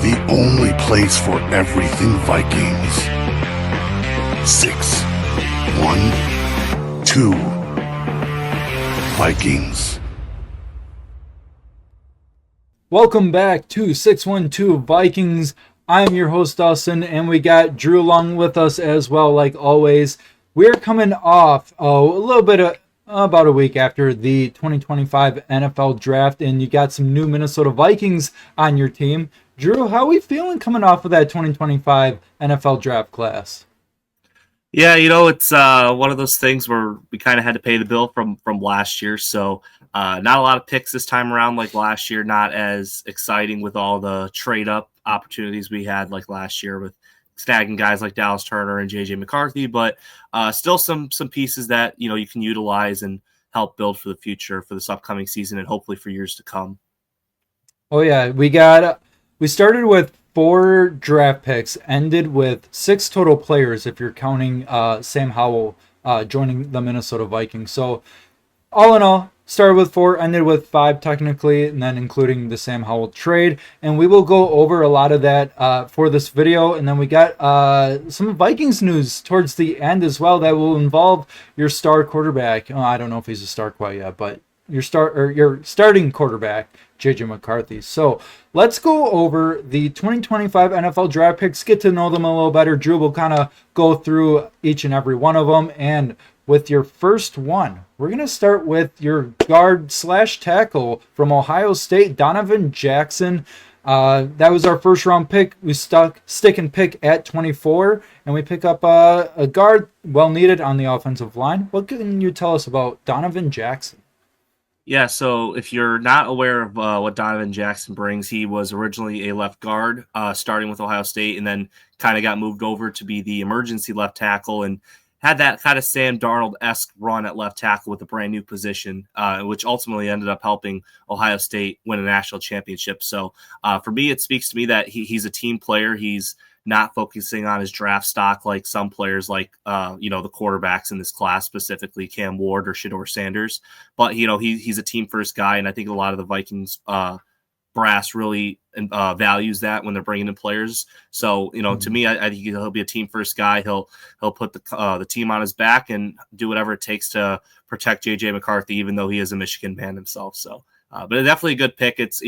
the only place for everything Vikings. 6, 1, 2, Vikings. Welcome back to 612 Vikings. I'm your host, Dustin, and we got Drew along with us as well, like always. We're coming off a little bit of about a week after the 2025 NFL Draft, and you got some new Minnesota Vikings on your team. Drew, how are we feeling coming off of that 2025 NFL Draft class? Yeah, it's one of those things where we kind of had to pay the bill from last year. So not a lot of picks this time around like last year. Not as exciting with all the trade-up opportunities we had like last year with snagging guys like Dallas Turner and JJ McCarthy. But still some pieces that, you can utilize and help build for the future for this upcoming season and hopefully for years to come. Oh, yeah. We started with 4 draft picks, ended with 6 total players if you're counting Sam Howell joining the Minnesota Vikings. So all in all, started with 4, ended with 5 technically, and then including the Sam Howell trade. And we will go over a lot of that for this video. And then we got some Vikings news towards the end as well that will involve your star quarterback. I don't know if he's a star quite yet, but your starting quarterback, JJ McCarthy. So let's go over the 2025 NFL draft picks, get to know them a little better. Drew will kind of go through each and every one of them. And with your first one, we're going to start with your guard/tackle from Ohio State, Donovan Jackson. That was our first round pick. We stick and pick at 24, and we pick up a guard well needed on the offensive line. What can you tell us about Donovan Jackson? Yeah, so if you're not aware of what Donovan Jackson brings, he was originally a left guard, starting with Ohio State, and then kind of got moved over to be the emergency left tackle and had that kind of Sam Darnold-esque run at left tackle with a brand new position, which ultimately ended up helping Ohio State win a national championship. So for me, it speaks to me that he's a team player. He's not focusing on his draft stock like some players like, the quarterbacks in this class, specifically Cam Ward or Shedeur Sanders. But, he's a team first guy. And I think a lot of the Vikings brass really values that when they're bringing in players. So, to me, I think he'll be a team first guy. He'll put the team on his back and do whatever it takes to protect JJ McCarthy, even though he is a Michigan man himself. So, but definitely a good pick. It's,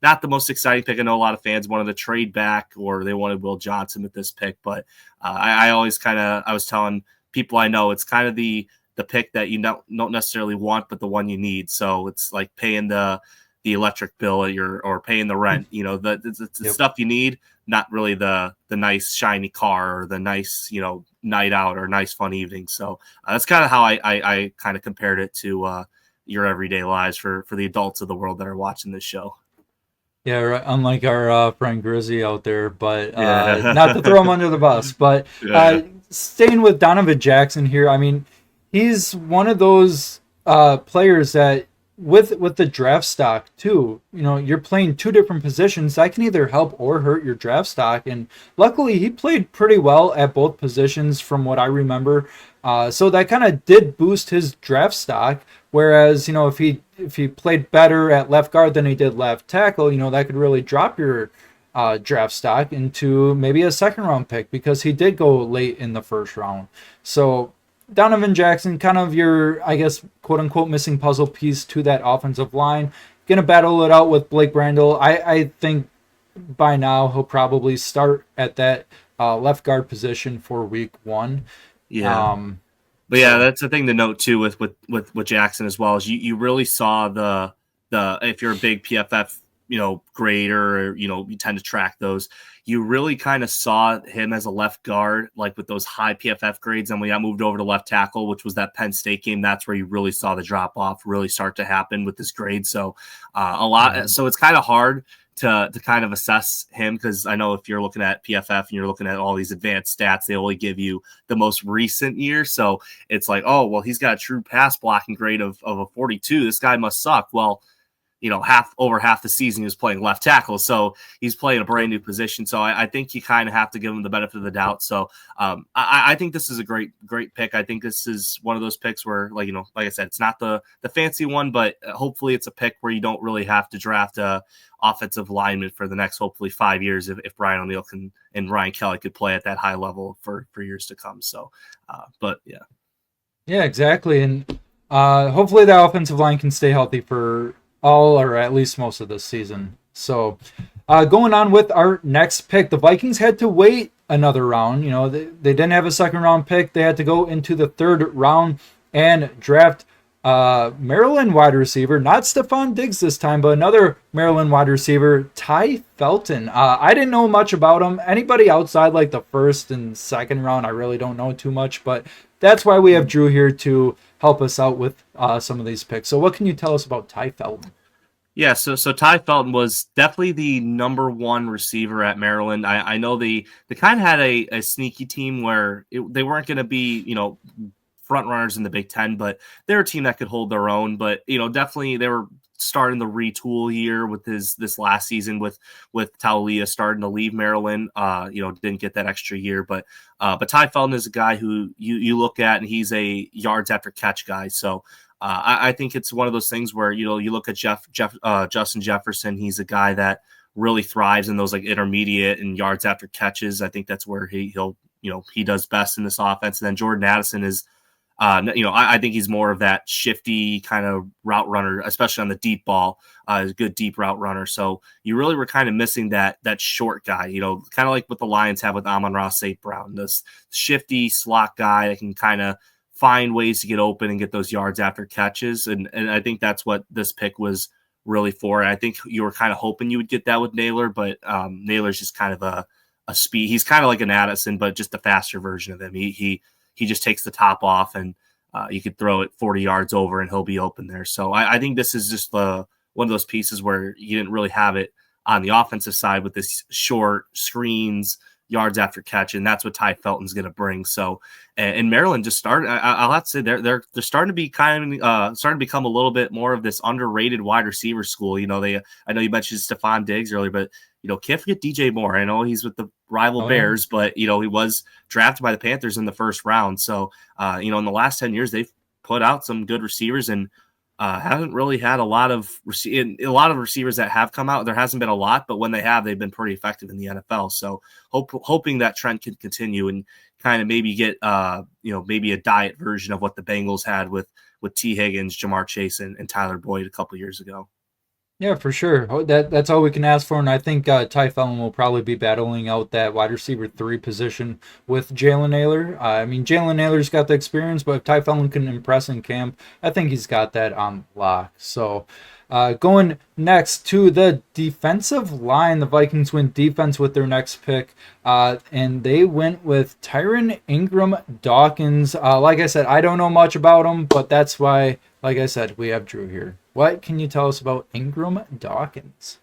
not the most exciting pick. I know a lot of fans wanted to trade back or they wanted Will Johnson with this pick, but I always I was telling people I know it's kind of the pick that you don't necessarily want, but the one you need. So it's like paying the electric bill or paying the rent, the stuff you need, not really the nice shiny car or the nice, night out or nice fun evening. So that's kind of how I kind of compared it to your everyday lives for the adults of the world that are watching this show. Yeah, right. Unlike our friend Grizzy out there, but not to throw him under the bus. But staying with Donovan Jackson here, I mean, he's one of those players that with the draft stock too, you're playing 2 different positions that can either help or hurt your draft stock. And luckily, he played pretty well at both positions from what I remember. So that kind of did boost his draft stock. Whereas, if he played better at left guard than he did left tackle, that could really drop your draft stock into maybe a second round pick because he did go late in the first round. So Donovan Jackson, kind of your, I guess, quote unquote, missing puzzle piece to that offensive line. Going to battle it out with Blake Brandel. I think by now he'll probably start at that left guard position for week 1. Yeah. But yeah, that's the thing to note too with Jackson as well is you really saw the if you're a big PFF grader or you tend to track those, you really kind of saw him as a left guard like with those high PFF grades, and when he got moved over to left tackle, which was that Penn State game, that's where you really saw the drop off really start to happen with this grade. So so it's kind of hard to kind of assess him because I know if you're looking at PFF and you're looking at all these advanced stats, they only give you the most recent year. So it's like, oh, well, he's got a true pass blocking grade of a 42. This guy must suck. Well, over half the season he was playing left tackle. So he's playing a brand new position. So I think you kind of have to give him the benefit of the doubt. So I think this is a great pick. I think this is one of those picks where, like I said, it's not the fancy one, but hopefully it's a pick where you don't really have to draft a offensive lineman for the next, hopefully 5 years if Brian O'Neill and Ryan Kelly could play at that high level for years to come. So, but yeah. Yeah, exactly. And hopefully the offensive line can stay healthy for all or at least most of this season. So going on with our next pick, the Vikings had to wait another round. They didn't have a second round pick. They had to go into the third round and draft Maryland wide receiver, not Stephon Diggs this time, but another Maryland wide receiver, Ty Felton. I didn't know much about him. Anybody outside like the first and second round, I really don't know too much, but that's why we have Drew here to help us out with some of these picks. So what can you tell us about Ty Felton? Yeah, so Ty Felton was definitely the number one receiver at Maryland. I know they kind of had a sneaky team where they weren't going to be, front runners in the Big Ten, but they're a team that could hold their own. But definitely they were starting the retool here with this last season with Taulia starting to leave Maryland. Didn't get that extra year, but Ty Felton is a guy who you look at and he's a yards after catch guy. So I think it's one of those things where you look at Justin Jefferson. He's a guy that really thrives in those like intermediate and yards after catches. I think that's where he does best in this offense. And then Jordan Addison is. I think he's more of that shifty kind of route runner, especially on the deep ball, a good deep route runner. So you really were kind of missing that short guy, kind of like what the Lions have with Amon-Ra St. Brown, this shifty slot guy that can kind of find ways to get open and get those yards after catches. And I think that's what this pick was really for. And I think you were kind of hoping you would get that with Naylor, but Naylor's just kind of a speed. He's kind of like an Addison, but just a faster version of him. He just takes the top off and you could throw it 40 yards over and he'll be open there. So I think this is just one of those pieces where you didn't really have it on the offensive side with this short screens, yards after catch, and that's what Ty Felton's going to bring. So, and Maryland just started. I'll have to say they're starting to be starting to become a little bit more of this underrated wide receiver school. I know you mentioned Stephon Diggs earlier, but can't forget DJ Moore. I know he's with the rival Bears, but he was drafted by the Panthers in the first round. So, in the last 10 years, they've put out some good receivers and haven't really had a lot of receivers that have come out. There hasn't been a lot, but when they have, they've been pretty effective in the NFL. So hoping that trend can continue and kind of maybe get, maybe a diet version of what the Bengals had with T. Higgins, Jamar Chase, and Tyler Boyd a couple years ago. Yeah, for sure. That's all we can ask for, and I think Ty Felton will probably be battling out that wide receiver 3 position with Jalen Naylor. Jalen Naylor's got the experience, but if Ty Felton can impress in camp, I think he's got that on lock. So going next to the defensive line, the Vikings went defense with their next pick, and they went with Tyron Ingram Dawkins. Like I said, I don't know much about him, but that's why, like I said, we have Drew here. What can you tell us about Ingram Dawkins?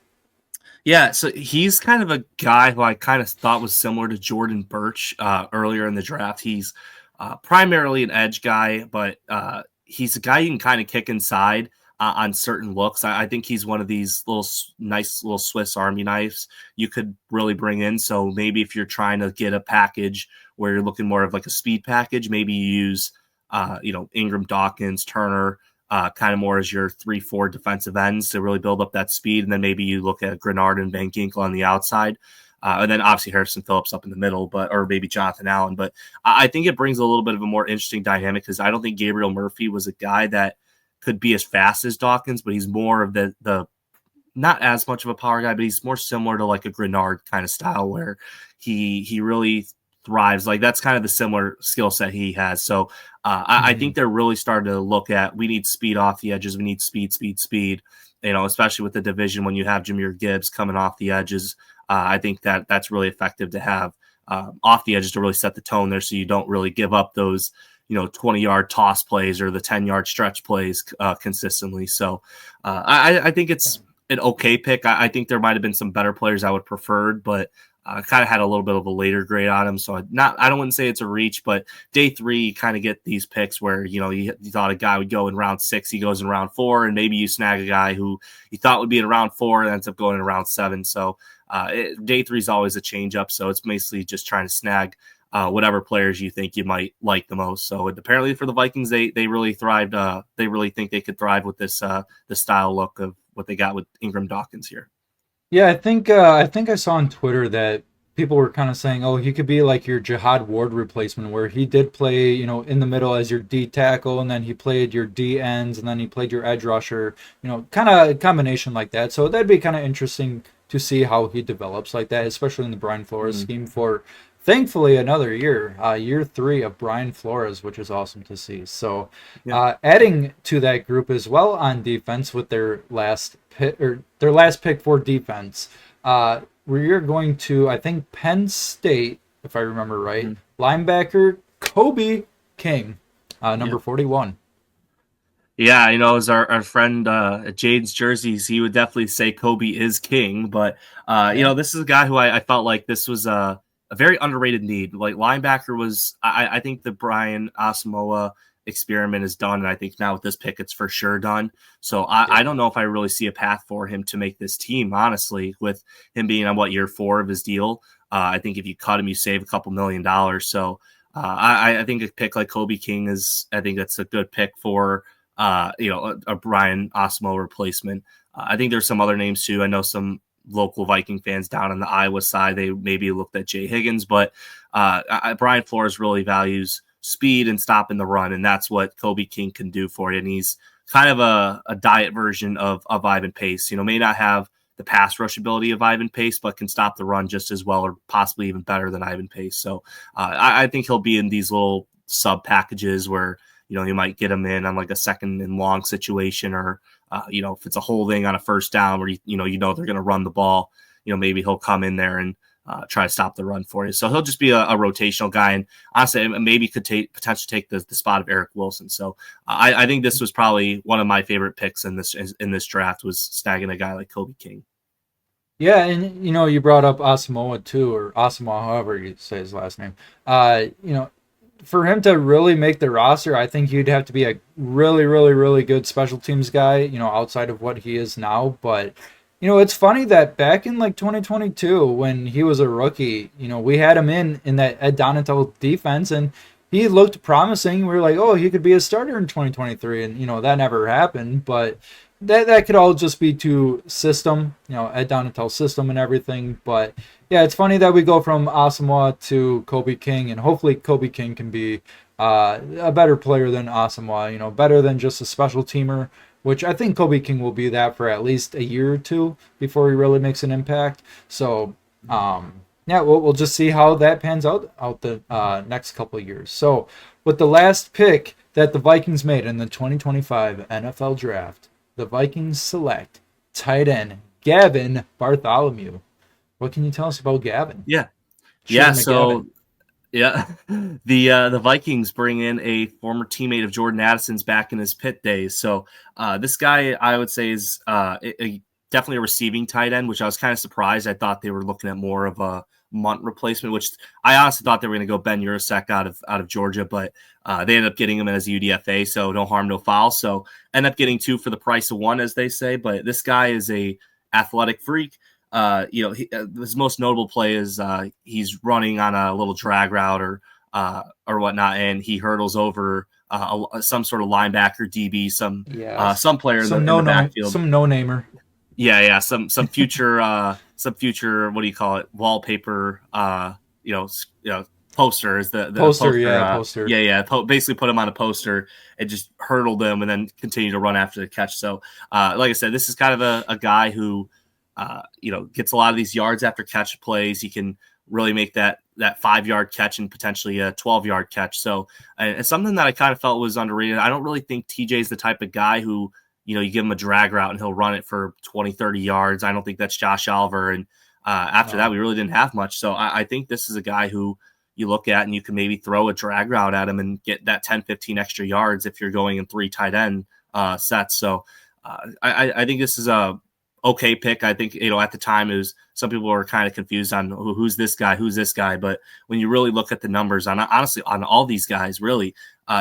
Yeah, so he's kind of a guy who I kind of thought was similar to Jordan Birch earlier in the draft. He's primarily an edge guy, but he's a guy you can kind of kick inside on certain looks. I think he's one of these nice little Swiss Army knives you could really bring in. So maybe if you're trying to get a package where you're looking more of like a speed package, maybe you use Ingram, Dawkins, Turner, kind of more as your 3-4 defensive ends to really build up that speed. And then maybe you look at Grenard and Van Ginkel on the outside. And then obviously Harrison Phillips up in the middle, or maybe Jonathan Allen. But I think it brings a little bit of a more interesting dynamic because I don't think Gabriel Murphy was a guy that could be as fast as Dawkins, but he's more of the not as much of a power guy, but he's more similar to like a Grenard kind of style where he really thrives. Like that's kind of the similar skill set he has. So I think they're really starting to look at, we need speed off the edges. We need speed, especially with the division when you have Jahmyr Gibbs coming off the edges. I think that's really effective to have off the edges to really set the tone there. So you don't really give up those, 20-yard toss plays or the 10-yard stretch plays consistently. So I think it's an okay pick. I think there might've been some better players I would preferred, but Kind of had a little bit of a later grade on him, so I don't want to say it's a reach, but day 3 you kind of get these picks where you thought a guy would go in round 6, he goes in round 4, and maybe you snag a guy who you thought would be in round 4 and ends up going in round 7. So day 3 is always a change up, so it's basically just trying to snag whatever players you think you might like the most. So apparently for the Vikings, they really thrived. They really think they could thrive with this the style look of what they got with Ingram Dawkins here. Yeah, I think I saw on Twitter that people were kind of saying, "Oh, he could be like your Jihad Ward replacement, where he did play, in the middle as your D tackle, and then he played your D ends, and then he played your edge rusher, kind of a combination like that." So that'd be kind of interesting to see how he develops like that, especially in the Brian Flores scheme for, thankfully, another year 3 of Brian Flores, which is awesome to see. So, adding to that group as well on defense with their last pick for defense, we're going to, I think, Penn State, if I remember right, linebacker Kobe King, number 41. Yeah, as our friend at Jade's Jerseys, he would definitely say Kobe is king. But, this is a guy who I felt like this was a very underrated need. Like linebacker was, I think the Brian Asamoah experiment is done. And I think now with this pick, it's for sure done. So I don't know if I really see a path for him to make this team, honestly, with him being on year 4 of his deal. I think if you cut him, you save a couple $1 million. So I think a pick like Kobe King I think that's a good pick for, a Brian Asamoah replacement. I think there's some other names too. I know some local Viking fans down on the Iowa side, they maybe looked at Jay Higgins, but Brian Flores really values speed and stopping the run, and that's what Kobe King can do for you. And he's kind of a diet version of Ivan Pace. May not have the pass rush ability of Ivan Pace, but can stop the run just as well, or possibly even better than Ivan Pace. So I think he'll be in these little sub packages where you might get him in on like a 2nd and long situation, or if it's a holding on a 1st down where they're going to run the ball, maybe he'll come in there and try to stop the run for you. So he'll just be a rotational guy, and honestly, maybe could potentially take the spot of Eric Wilson. So I think this was probably one of my favorite picks in this draft, was snagging a guy like Kobe King. Yeah, and you brought up Asamoah too, or Asamoah, however you say his last name. For him to really make the roster, I think you'd have to be a really, really, really good special teams guy, outside of what he is now. But, it's funny that back in like 2022, when he was a rookie, we had him in that Ed Donatel defense, and he looked promising. We were like, oh, he could be a starter in 2023, and, that never happened. But that could all just be to system, Ed Donatel's system and everything. But yeah, it's funny that we go from Asamoah to Kobe King, and hopefully Kobe King can be a better player than Asamoah, better than just a special teamer, which I think Kobe King will be that for at least a year or two before he really makes an impact. So, we'll just see how that pans out the next couple of years. So, with the last pick that the Vikings made in the 2025 NFL Draft, the Vikings select tight end Gavin Bartholomew. What can you tell us about Gavin? So the Vikings bring in a former teammate of Jordan Addison's back in his Pitt days. So this guy, I would say, is definitely a receiving tight end, which I was kind of surprised. I thought they were looking at more of a Munt replacement, which I honestly thought they were going to go Ben Urasek out of Georgia, but they ended up getting him as a UDFA, so no harm, no foul. So end up getting 2 for the price of 1, as they say. But this guy is a athletic freak. His most notable play is he's running on a little drag route or whatnot, and he hurdles over some sort of linebacker, DB, some player in the backfield, some no-namer. Yeah, some future what do you call it? Wallpaper, poster is the poster. Poster. Basically put him on a poster and just hurdled him and then continue to run after the catch. So, like I said, this is kind of a guy who, gets a lot of these yards after catch plays. He can really make that 5-yard catch and potentially a 12-yard catch. So, it's something that I kind of felt was underrated. I don't really think TJ is the type of guy who, you give him a drag route and he'll run it for 20, 30 yards. I don't think that's Josh Oliver. And after that, we really didn't have much. So I think this is a guy who you look at and you can maybe throw a drag route at him and get that 10, 15 extra yards if you're going in 3 tight end sets. So I think this is a okay pick. I think, at the time it was, some people were kind of confused on who's this guy. But when you really look at the numbers honestly on all these guys, really,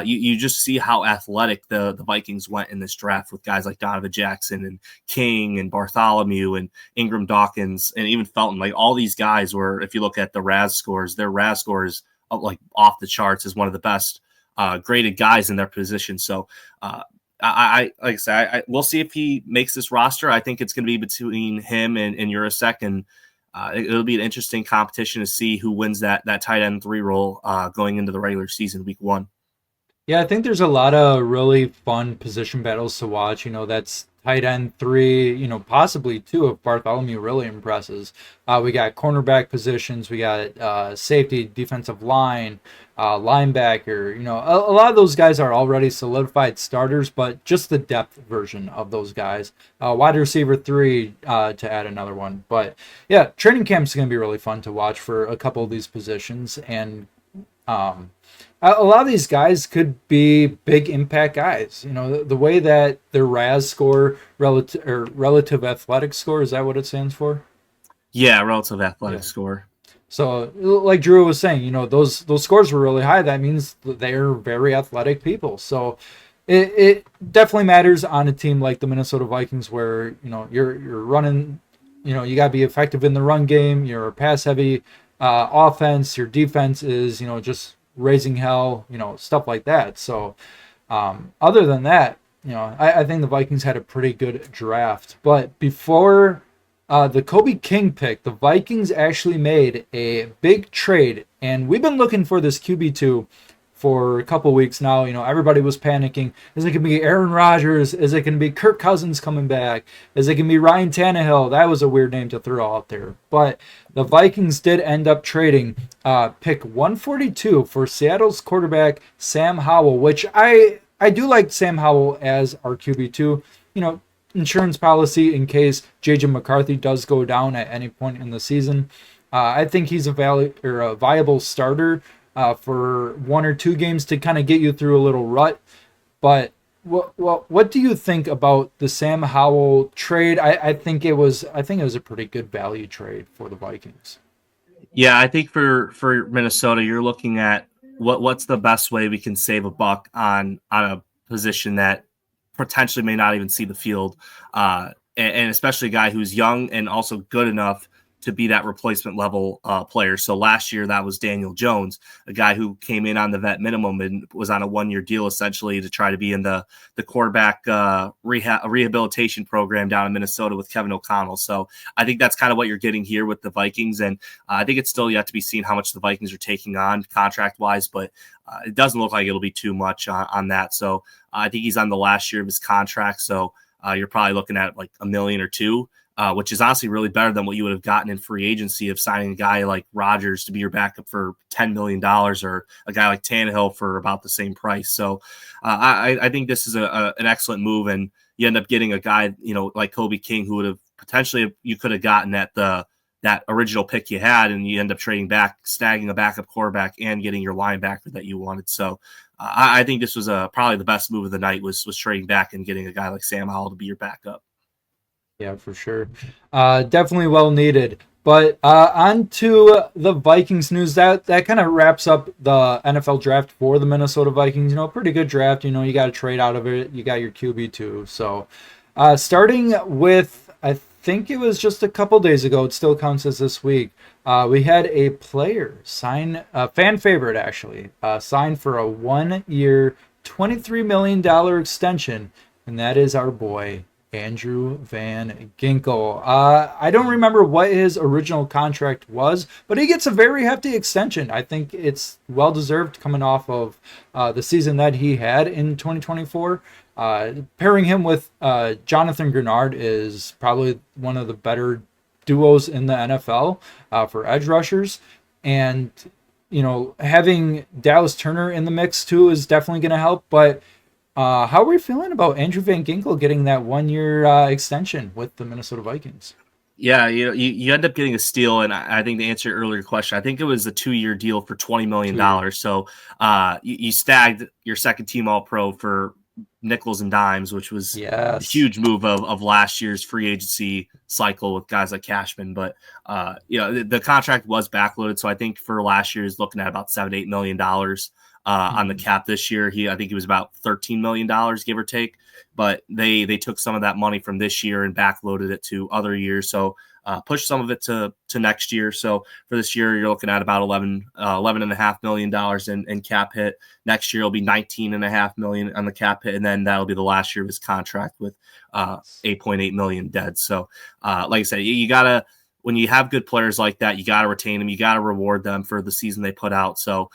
you just see how athletic the Vikings went in this draft with guys like Donovan Jackson and King and Bartholomew and Ingram Dawkins and even Felton. Like, all these guys were, if you look at the RAS scores, their RAS scores like off the charts, as one of the best graded guys in their position. So I like I said, we'll see if he makes this roster. I think it's going to be between him and Urasek, and it'll be an interesting competition to see who wins that tight end 3 role going into the regular season, week 1. Yeah, I think there's a lot of really fun position battles to watch. That's tight end 3, possibly 2 if Bartholomew really impresses. We got cornerback positions, we got safety, defensive line, linebacker. A lot of those guys are already solidified starters, but just the depth version of those guys. Wide receiver 3 to add another one. But yeah, training camp is going to be really fun to watch for a couple of these positions, and a lot of these guys could be big impact guys. The way that their RAS score, relative athletic score, is that what it stands for? Yeah, relative athletic score. So, like Drew was saying, those scores were really high. That means they're very athletic people. So, it definitely matters on a team like the Minnesota Vikings, where you're running. You got to be effective in the run game. You're a pass heavy offense. Your defense is just raising hell, stuff like that. So other than that, I think the Vikings had a pretty good draft. But before the Kobe King pick, the Vikings actually made a big trade, and we've been looking for this QB2 for a couple weeks now. Everybody was panicking. Is it going to be Aaron Rodgers? Is it going to be Kirk Cousins coming back? Is it going to be Ryan Tannehill? That was a weird name to throw out there. But the Vikings did end up trading pick 142 for Seattle's quarterback Sam Howell, which I do like Sam Howell as our QB2. Insurance policy in case JJ McCarthy does go down at any point in the season. I think he's a viable starter for 1 or 2 games to kind of get you through a little rut. But what do you think about the Sam Howell trade? I think it was a pretty good value trade for the Vikings. Yeah, I think for Minnesota, you're looking at what's the best way we can save a buck on a position that potentially may not even see the field, and especially a guy who's young and also good enough to be that replacement level player. So last year that was Daniel Jones, a guy who came in on the vet minimum and was on a 1-year deal essentially to try to be in the quarterback rehabilitation program down in Minnesota with Kevin O'Connell. So I think that's kind of what you're getting here with the Vikings. And I think it's still yet to be seen how much the Vikings are taking on contract wise, but it doesn't look like it'll be too much on that. So I think he's on the last year of his contract. So you're probably looking at like $1 million or $2 million. Which is honestly really better than what you would have gotten in free agency of signing a guy like Rodgers to be your backup for $10 million or a guy like Tannehill for about the same price. So I think this is an excellent move, and you end up getting a guy, like Kobe King, who would have potentially you could have gotten at that original pick you had, and you end up trading back, snagging a backup quarterback and getting your linebacker that you wanted. So I think this was probably the best move of the night was trading back and getting a guy like Sam Howell to be your backup. Yeah, for sure. Definitely well needed. But on to the Vikings news. That kind of wraps up the NFL draft for the Minnesota Vikings. Pretty good draft. You got to trade out of it. You got your QB2. So starting with, I think it was just a couple days ago. It still counts as this week. We had a player sign, a fan favorite actually, sign for a 1-year, $23 million extension. And that is our boy, Andrew Van Ginkel. I don't remember what his original contract was, but he gets a very hefty extension. I think it's well-deserved coming off of the season that he had in 2024. Pairing him with Jonathan Grenard is probably one of the better duos in the NFL for edge rushers. And, having Dallas Turner in the mix too is definitely going to help. But how are we feeling about Andrew Van Ginkel getting that 1-year extension with the Minnesota Vikings? Yeah, you end up getting a steal, and I think to answer your earlier question, I think it was a 2-year deal for $20 million. So you snagged your second team All-Pro for nickels and dimes, which was a Yes. huge move of last year's free agency cycle with guys like Cashman. But the contract was backloaded, so I think for last year he's looking at about $7-8 million on the cap this year. I think he was about $13 million, give or take. But they took some of that money from this year and backloaded it to other years. So push some of it to next year. So for this year, you're looking at about $11.5 million in cap hit. Next year, it'll be $19.5 million on the cap hit, and then that'll be the last year of his contract with $8.8 million dead. So, like I said, you gotta, when you have good players like that, you gotta retain them. You gotta reward them for the season they put out. So,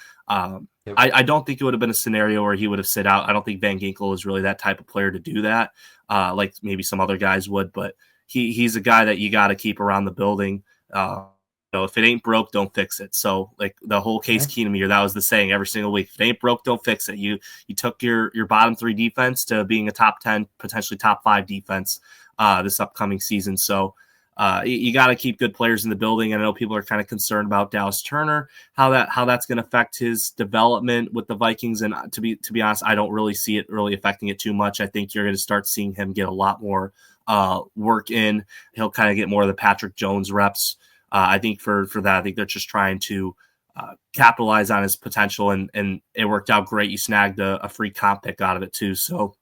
I don't think it would have been a scenario where he would have sit out. I don't think Van Ginkel is really that type of player to do that, like maybe some other guys would, but he's a guy that you got to keep around the building. If it ain't broke, don't fix it. So like the whole Case Keenum year, that was the saying every single week. If it ain't broke, don't fix it. You took your bottom 3 defense to being a top 10, potentially top 5 defense this upcoming season. So you got to keep good players in the building. And I know people are kind of concerned about Dallas Turner, how that's going to affect his development with the Vikings. And to be honest, I don't really see it really affecting it too much. I think you're going to start seeing him get a lot more work in. He'll kind of get more of the Patrick Jones reps. I think for that, I think they're just trying to capitalize on his potential, and it worked out great. You snagged a free comp pick out of it too. So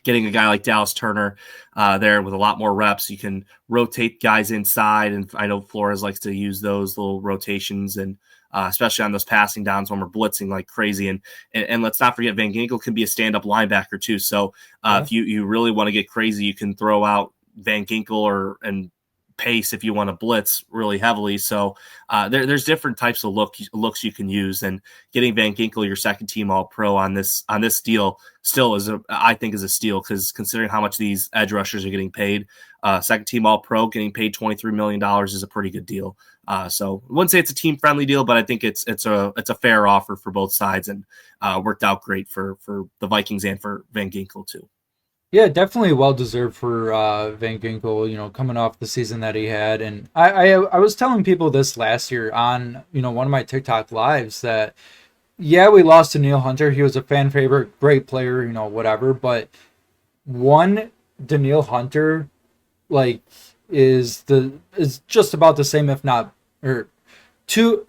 getting a guy like Dallas Turner there with a lot more reps, you can rotate guys inside. And I know Flores likes to use those little rotations, and especially on those passing downs when we're blitzing like crazy. And let's not forget, Van Ginkel can be a stand-up linebacker too. So if you really want to get crazy, you can throw out Van Ginkel and pace if you want to blitz really heavily. So there's different types of looks you can use, and getting Van Ginkel your second team All-Pro on this deal still I think is a steal, because considering how much these edge rushers are getting paid, second team All-Pro getting paid $23 million is a pretty good deal. So I wouldn't say it's a team friendly deal, but I think it's a fair offer for both sides, and worked out great for the Vikings and for Van Ginkel too. Yeah, definitely well deserved for Van Ginkel, coming off the season that he had. And I was telling people this last year on, one of my TikTok lives that, yeah, we lost to Danielle Hunter. He was a fan favorite, great player, whatever. But one Danielle Hunter, like, is just about the same, if not, or two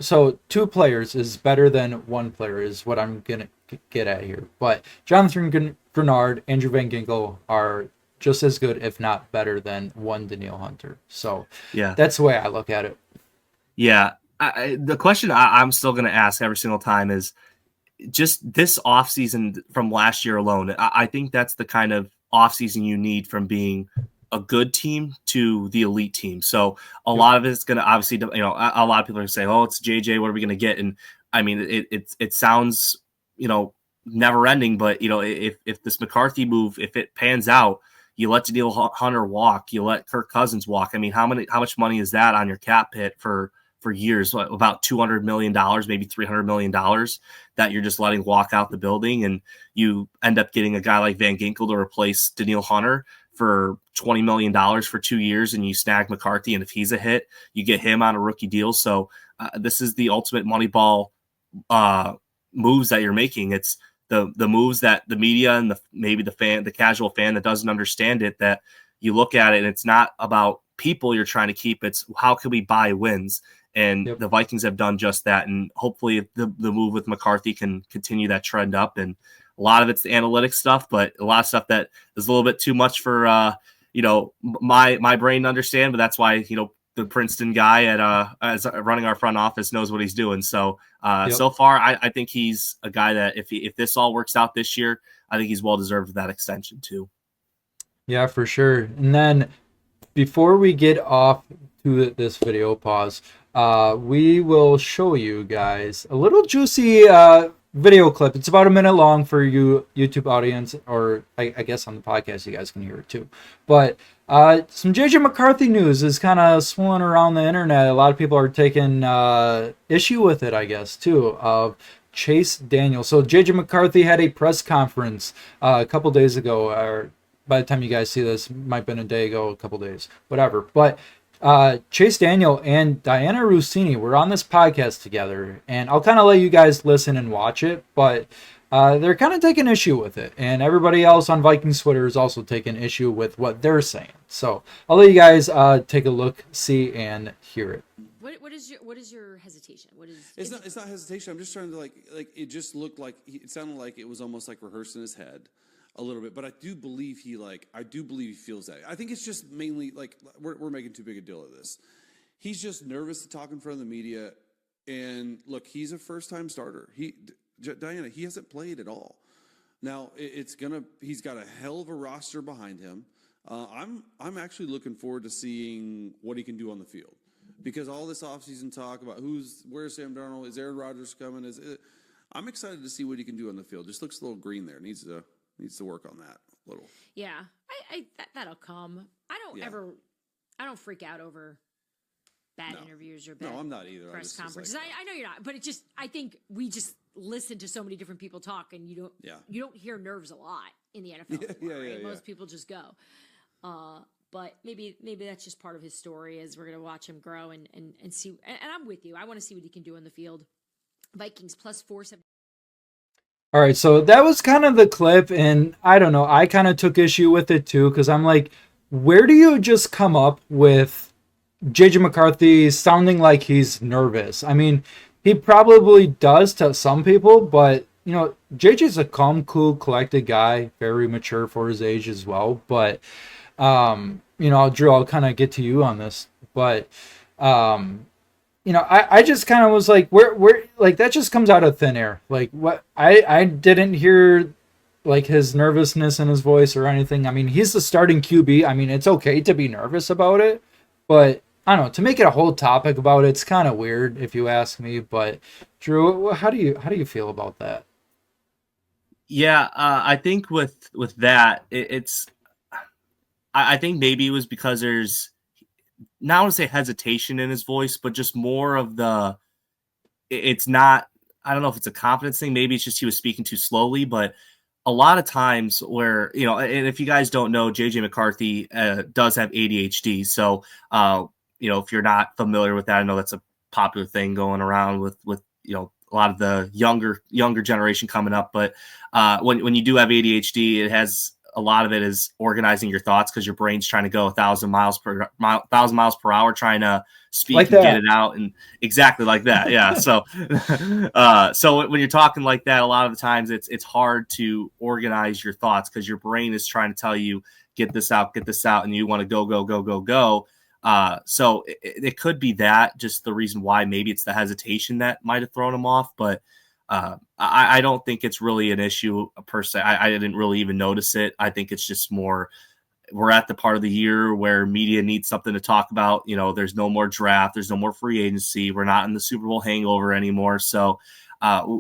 players is better than one player is what I'm gonna get at here. But Jonathan Grenard, Andrew Van Ginkel are just as good, if not better, than one Danielle Hunter. So yeah, that's the way I look at it. Yeah, the question I'm still going to ask every single time is just this offseason from last year alone. I think that's the kind of offseason you need from being a good team to the elite team. So a lot of it's going to obviously, a lot of people are going to say, oh, it's JJ, what are we going to get? And I mean, it sounds, never ending, but if this McCarthy move, if it pans out, you let Danielle Hunter walk, you let Kirk Cousins walk. I mean, how much money is that on your cap hit for years? About $200 million, maybe $300 million that you're just letting walk out the building, and you end up getting a guy like Van Ginkel to replace Danielle Hunter for $20 million for 2 years, and you snag McCarthy, and if he's a hit, you get him on a rookie deal. So this is the ultimate Moneyball moves that you're making. It's the moves that the media and maybe the casual fan that doesn't understand it, that you look at it and it's not about people you're trying to keep. It's how can we buy wins? And the Vikings have done just that. And hopefully the move with McCarthy can continue that trend up. And a lot of it's the analytics stuff, but a lot of stuff that is a little bit too much for, my brain to understand. But that's why, the Princeton guy as running our front office knows what he's doing. So so far, I think he's a guy that if this all works out this year, I think he's well deserved of that extension too. Yeah, for sure. And then before we get off to this video pause, we will show you guys a little juicy video clip. It's about a minute long for you YouTube audience, or I guess on the podcast you guys can hear it too. But some JJ McCarthy news is kind of swirling around the internet. A lot of people are taking issue with it, I guess, too, of Chase Daniel. So JJ McCarthy had a press conference a couple days ago, or by the time you guys see this, might have been a day ago, a couple days, whatever. But Chase Daniel and Diana Rossini were on this podcast together, and I'll kind of let you guys listen and watch it. But they're kind of taking issue with it, and everybody else on Vikings Twitter is also taking issue with what they're saying. So I'll let you guys take a look, see, and hear it. What is your hesitation? It's not hesitation. I'm just trying to like it just looked like it sounded like it was almost like rehearsed in his head a little bit, but I do believe he feels that. I think it's just mainly like we're making too big a deal of this. He's just nervous to talk in front of the media, and look, he's a first-time starter. Diana, he hasn't played at all. Now he's got a hell of a roster behind him. I'm actually looking forward to seeing what he can do on the field, because all this offseason talk about where's Sam Darnold, is Aaron Rodgers coming? I'm excited to see what he can do on the field. Just looks a little green there. Needs to work on that a little. Yeah, that'll come. I don't freak out over bad interviews or bad I'm not either. Press conferences. I know you're not, but I think we just listen to so many different people talk, and you don't hear nerves a lot in the NFL anymore, right? Most people just go. But maybe that's just part of his story, as we're going to watch him grow and see. And I'm with you. I want to see what he can do on the field. Vikings plus 470. All right, so that was kind of the clip, and I don't know. I kind of took issue with it too, because I'm like, where do you just come up with JJ McCarthy sounding like he's nervous? I mean, he probably does to some people, but JJ's a calm, cool, collected guy, very mature for his age as well. But Drew, I'll kind of get to you on this, but I just kind of was like, where like that just comes out of thin air. Like what I didn't hear like his nervousness in his voice or anything. I mean, he's the starting QB. I mean, it's okay to be nervous about it, but I don't know, to make it a whole topic about it's kind of weird if you ask me. But Drew, how do you feel about that? Yeah, I think with that, I think maybe it was because there's, not I want to say hesitation in his voice, but just more of it's not, I don't know if it's a confidence thing. Maybe it's just he was speaking too slowly, but a lot of times where, and if you guys don't know, JJ McCarthy does have ADHD. So, if you're not familiar with that, I know that's a popular thing going around with a lot of the younger generation coming up. But when you do have ADHD, a lot of it is organizing your thoughts, because your brain's trying to go 1,000 miles per hour, trying to speak like and get it out, and exactly like that. Yeah. So, so when you're talking like that, a lot of the times it's hard to organize your thoughts, because your brain is trying to tell you, get this out, and you want to go. So it could be that, just the reason why. Maybe it's the hesitation that might have thrown him off, but I don't think it's really an issue per se. I didn't really even notice it. I think it's just more, we're at the part of the year where media needs something to talk about. There's no more draft. There's no more free agency. We're not in the Super Bowl hangover anymore. So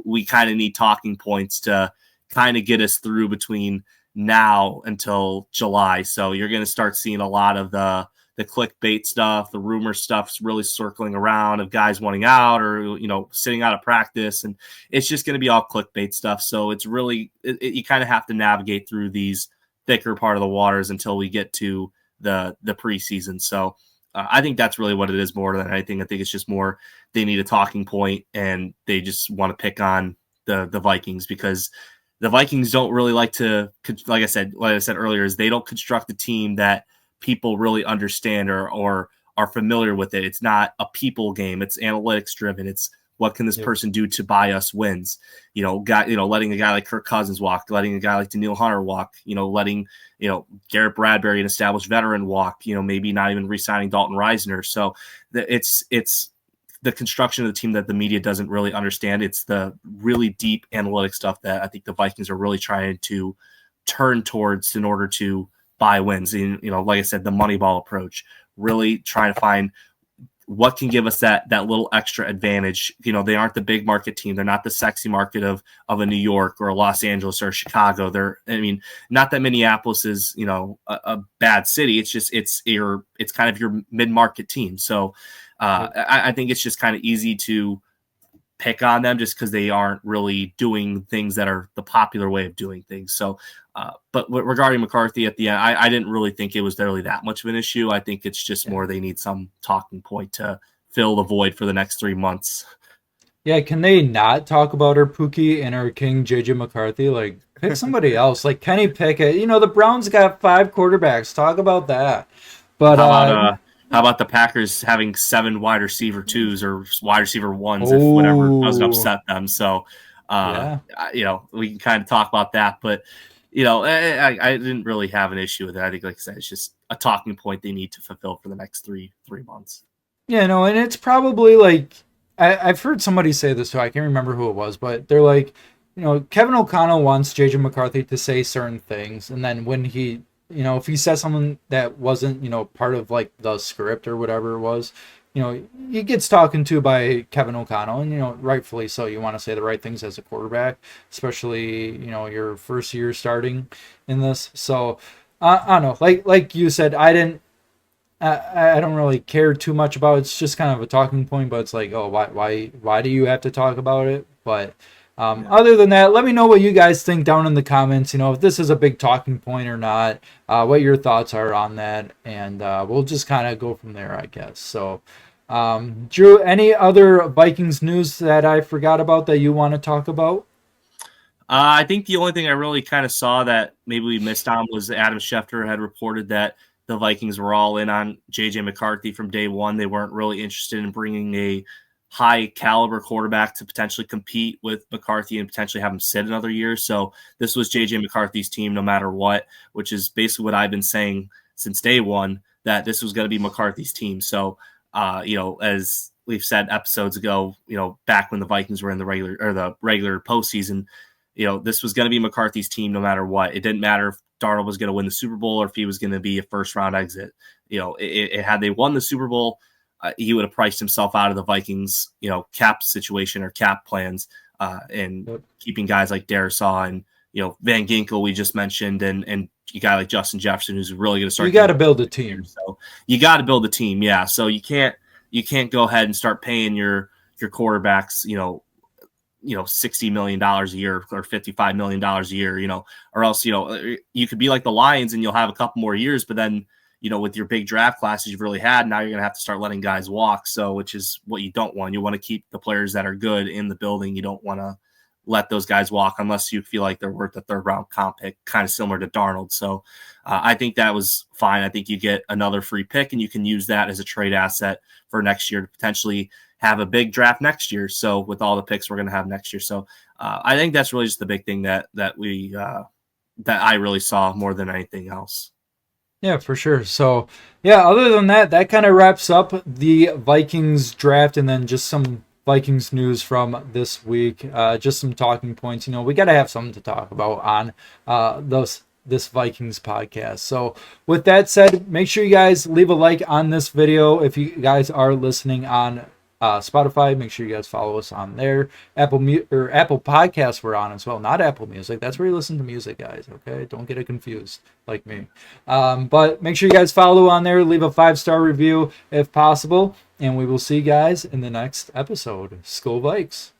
we kind of need talking points to kind of get us through between now until July. So you're going to start seeing a lot of the clickbait stuff, the rumor stuff's really circling around of guys wanting out or, sitting out of practice. And it's just going to be all clickbait stuff. So it's really, you kind of have to navigate through these thicker part of the waters until we get to the preseason. So I think that's really what it is more than anything. I think it's just more, they need a talking point, and they just want to pick on the Vikings, because the Vikings don't really like to, like I said earlier, is they don't construct a team that people really understand or are familiar with it. It's not a people game. It's analytics driven. It's what can this person do to buy us wins? Letting a guy like Kirk Cousins walk, letting a guy like Daniil Hunter walk, letting, Garrett Bradbury, an established veteran, walk, maybe not even re-signing Dalton Reisner. So it's the construction of the team that the media doesn't really understand. It's the really deep analytic stuff that I think the Vikings are really trying to turn towards in order to buy wins. And, like I said, the Moneyball approach, really trying to find what can give us that little extra advantage. They aren't the big market team. They're not the sexy market of a New York or a Los Angeles or a Chicago. Not that Minneapolis is, a bad city. It's just, it's kind of your mid-market team. So I think it's just kind of easy to pick on them just because they aren't really doing things that are the popular way of doing things. So, but regarding McCarthy at the end, I didn't really think it was really that much of an issue. I think it's just more they need some talking point to fill the void for the next 3 months. Yeah, can they not talk about our Pookie and our King JJ McCarthy? Like, pick somebody else, like Kenny Pickett. You know, the Browns got 5 quarterbacks. Talk about that. But How about the Packers having 7 wide receiver twos or wide receiver ones if whatever doesn't oh upset them? So, yeah, we can kind of talk about that. But I didn't really have an issue with it. I think, like I said, it's just a talking point they need to fulfill for the next three months. yeah, no, and it's probably like I've heard somebody say this too. I can't remember who it was, but they're like, Kevin O'Connell wants JJ McCarthy to say certain things, and then when he, if he says something that wasn't, part of like the script or whatever it was, he gets talking to by Kevin O'Connell, and rightfully so. You want to say the right things as a quarterback, especially your first year starting in this. So I don't know, like you said, I don't really care too much about it. It's just kind of a talking point, but it's like, oh, why do you have to talk about it? But other than that, let me know what you guys think down in the comments. If this is a big talking point or not, what your thoughts are on that, and we'll just kind of go from there, I guess. So, Drew, any other Vikings news that I forgot about that you want to talk about? I think the only thing I really kind of saw that maybe we missed on was Adam Schefter had reported that the Vikings were all in on JJ McCarthy from day one. They weren't really interested in bringing a high caliber quarterback to potentially compete with McCarthy and potentially have him sit another year. So this was JJ McCarthy's team no matter what, which is basically what I've been saying since day one, that this was going to be McCarthy's team. So, as we've said episodes ago, back when the Vikings were in the regular postseason, this was going to be McCarthy's team no matter what. It didn't matter if Darnold was going to win the Super Bowl or if he was going to be a first round exit. Had they won the Super Bowl, he would have priced himself out of the Vikings, cap situation or cap plans, and keeping guys like Darisaw and Van Ginkel we just mentioned, and you got like Justin Jefferson who's really going to start. You got to build a team. So you got to build a team, yeah. So you can't go ahead and start paying your quarterbacks, $60 million a year or $55 million a year, or else, you could be like the Lions and you'll have a couple more years, but then, with your big draft classes you've really had, now you're going to have to start letting guys walk. So, which is what you don't want. You want to keep the players that are good in the building. You don't want to let those guys walk unless you feel like they're worth a 3rd round comp pick, kind of similar to Darnold. So I think that was fine. I think you get another free pick and you can use that as a trade asset for next year to potentially have a big draft next year. So with all the picks we're going to have next year. So I think that's really just the big thing that I really saw more than anything else. Yeah, for sure. So, yeah, other than that kind of wraps up the Vikings draft, and then just some Vikings news from this week. Just some talking points. We got to have something to talk about on this Vikings podcast. So with that said, make sure you guys leave a like on this video. If you guys are listening on Spotify, make sure you guys follow us on there. Apple Podcasts we're on as well, not Apple Music. That's where you listen to music, guys. Okay, don't get it confused like me. But make sure you guys follow on there. Leave a 5-star review if possible, and we will see you guys in the next episode. Skol Vikes.